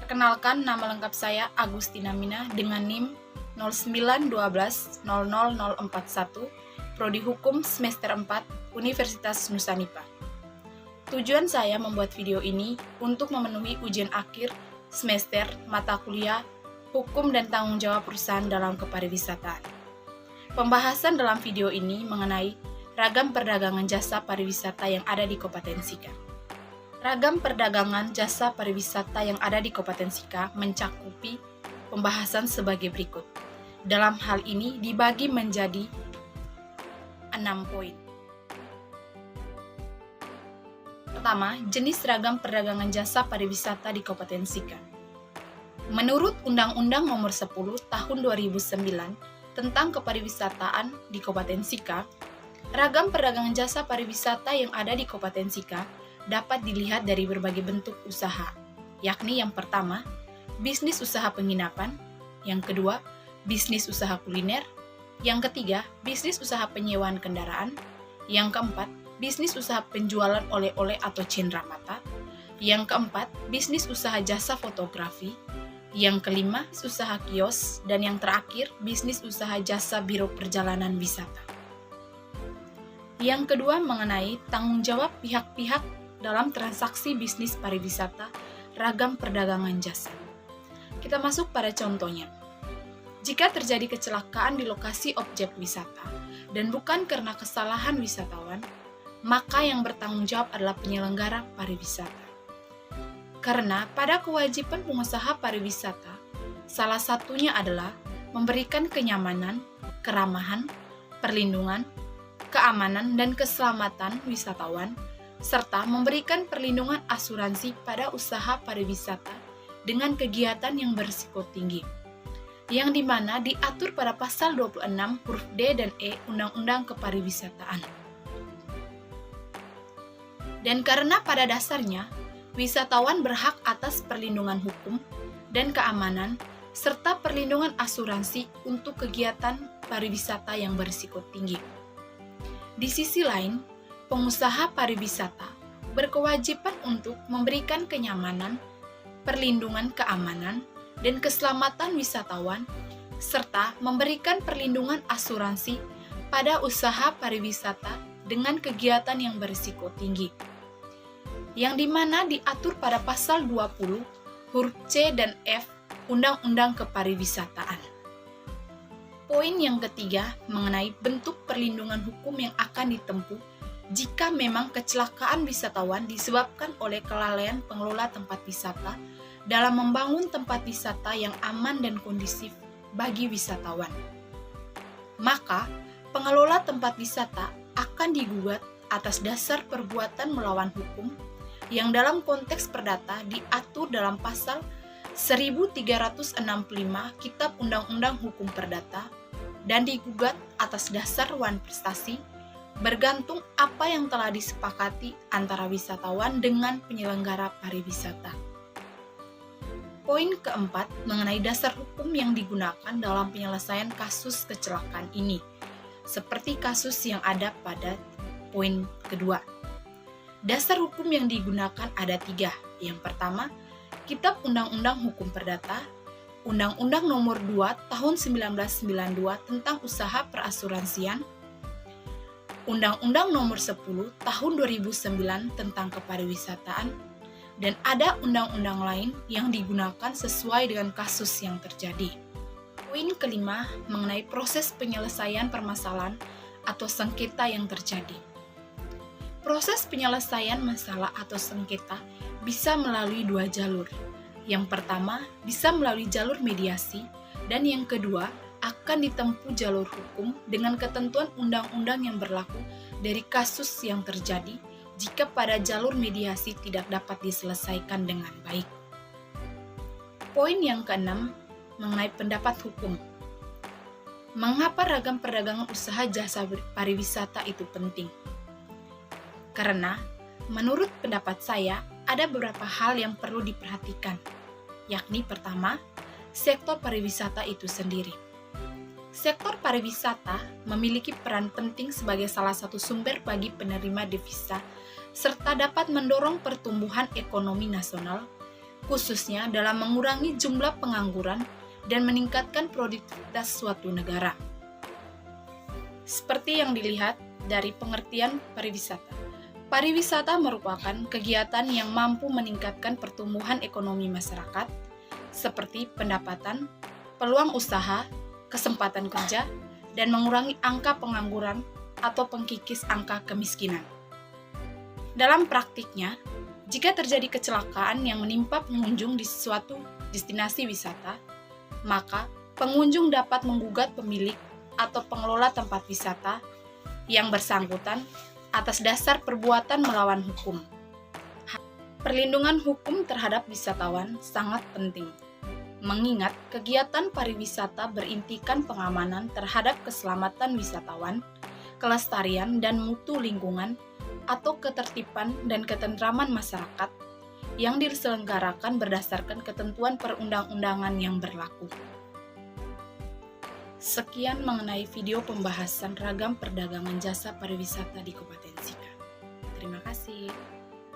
Perkenalkan, nama lengkap saya Agustina Mina dengan NIM 0912000041, Prodi Hukum semester 4, Universitas Nusa Nipah. Tujuan saya membuat video ini untuk memenuhi ujian akhir semester mata kuliah Hukum dan Tanggung Jawab Perusahaan dalam Kepariwisataan. Pembahasan dalam video ini mengenai ragam perdagangan jasa pariwisata yang ada di Kabupaten Sika. Ragam perdagangan jasa pariwisata yang ada di Kabupaten Sika mencakupi pembahasan sebagai berikut. Dalam hal ini dibagi menjadi 6 poin. Pertama, jenis ragam perdagangan jasa pariwisata di Kabupaten Sika. Menurut Undang-Undang Nomor 10 Tahun 2009 tentang Kepariwisataan di Kabupaten Sika, ragam perdagangan jasa pariwisata yang ada di Kabupaten Sika dapat dilihat dari berbagai bentuk usaha, yakni yang pertama, bisnis usaha penginapan, yang kedua, bisnis usaha kuliner, yang ketiga, bisnis usaha penyewaan kendaraan, yang keempat, bisnis usaha penjualan oleh-oleh atau cindera mata, yang keempat, bisnis usaha jasa fotografi, yang kelima, usaha kios, dan yang terakhir, bisnis usaha jasa biro perjalanan wisata. Yang kedua mengenai tanggung jawab pihak-pihak dalam transaksi bisnis pariwisata ragam perdagangan jasa. Kita masuk pada contohnya. Jika terjadi kecelakaan di lokasi objek wisata dan bukan karena kesalahan wisatawan, maka yang bertanggung jawab adalah penyelenggara pariwisata. Karena pada kewajiban pengusaha pariwisata, salah satunya adalah memberikan kenyamanan, keramahan, perlindungan, keamanan, dan keselamatan wisatawan, serta memberikan perlindungan asuransi pada usaha pariwisata dengan kegiatan yang berisiko tinggi, yang dimana diatur pada pasal 26 huruf D dan E Undang-Undang Kepariwisataan. Dan karena pada dasarnya, wisatawan berhak atas perlindungan hukum dan keamanan, serta perlindungan asuransi untuk kegiatan pariwisata yang berisiko tinggi. Di sisi lain, pengusaha pariwisata berkewajiban untuk memberikan kenyamanan, perlindungan keamanan, dan keselamatan wisatawan, serta memberikan perlindungan asuransi pada usaha pariwisata dengan kegiatan yang berisiko tinggi, yang dimana diatur pada pasal 20 huruf C dan F Undang-Undang Kepariwisataan. Poin yang ketiga mengenai bentuk perlindungan hukum yang akan ditempuh jika memang kecelakaan wisatawan disebabkan oleh kelalaian pengelola tempat wisata dalam membangun tempat wisata yang aman dan kondusif bagi wisatawan. Maka, pengelola tempat wisata akan digugat atas dasar perbuatan melawan hukum yang dalam konteks perdata diatur dalam pasal 1365 Kitab Undang-Undang Hukum Perdata dan digugat atas dasar wan prestasi bergantung apa yang telah disepakati antara wisatawan dengan penyelenggara pariwisata. Poin keempat mengenai dasar hukum yang digunakan dalam penyelesaian kasus kecelakaan ini, seperti kasus yang ada pada poin kedua. Dasar hukum yang digunakan ada 3. Yang pertama, Kitab Undang-Undang Hukum Perdata, Undang-Undang Nomor 2 Tahun 1992 tentang Usaha Perasuransian, Undang-Undang Nomor 10 Tahun 2009 tentang Kepariwisataan, dan ada undang-undang lain yang digunakan sesuai dengan kasus yang terjadi. Poin kelima mengenai proses penyelesaian permasalahan atau sengketa yang terjadi. Proses penyelesaian masalah atau sengketa bisa melalui 2 jalur. Yang pertama bisa melalui jalur mediasi, dan yang kedua akan ditempuh jalur hukum dengan ketentuan undang-undang yang berlaku dari kasus yang terjadi jika pada jalur mediasi tidak dapat diselesaikan dengan baik. Poin yang keenam mengenai pendapat hukum. Mengapa ragam perdagangan usaha jasa pariwisata itu penting? Karena menurut pendapat saya ada beberapa hal yang perlu diperhatikan, yakni pertama, sektor pariwisata itu sendiri. Sektor pariwisata memiliki peran penting sebagai salah satu sumber bagi penerima devisa serta dapat mendorong pertumbuhan ekonomi nasional khususnya dalam mengurangi jumlah pengangguran dan meningkatkan produktivitas suatu negara. Seperti yang dilihat dari pengertian pariwisata. Pariwisata merupakan kegiatan yang mampu meningkatkan pertumbuhan ekonomi masyarakat, seperti pendapatan, peluang usaha, kesempatan kerja, dan mengurangi angka pengangguran atau pengkikis angka kemiskinan. Dalam praktiknya, jika terjadi kecelakaan yang menimpa pengunjung di suatu destinasi wisata, maka pengunjung dapat menggugat pemilik atau pengelola tempat wisata yang bersangkutan atas dasar perbuatan melawan hukum. Perlindungan hukum terhadap wisatawan sangat penting, mengingat kegiatan pariwisata berintikan pengamanan terhadap keselamatan wisatawan, kelestarian dan mutu lingkungan, atau ketertiban dan ketentraman masyarakat yang diselenggarakan berdasarkan ketentuan perundang-undangan yang berlaku. Sekian mengenai video pembahasan ragam perdagangan jasa pariwisata di Kabupaten Sika. Terima kasih.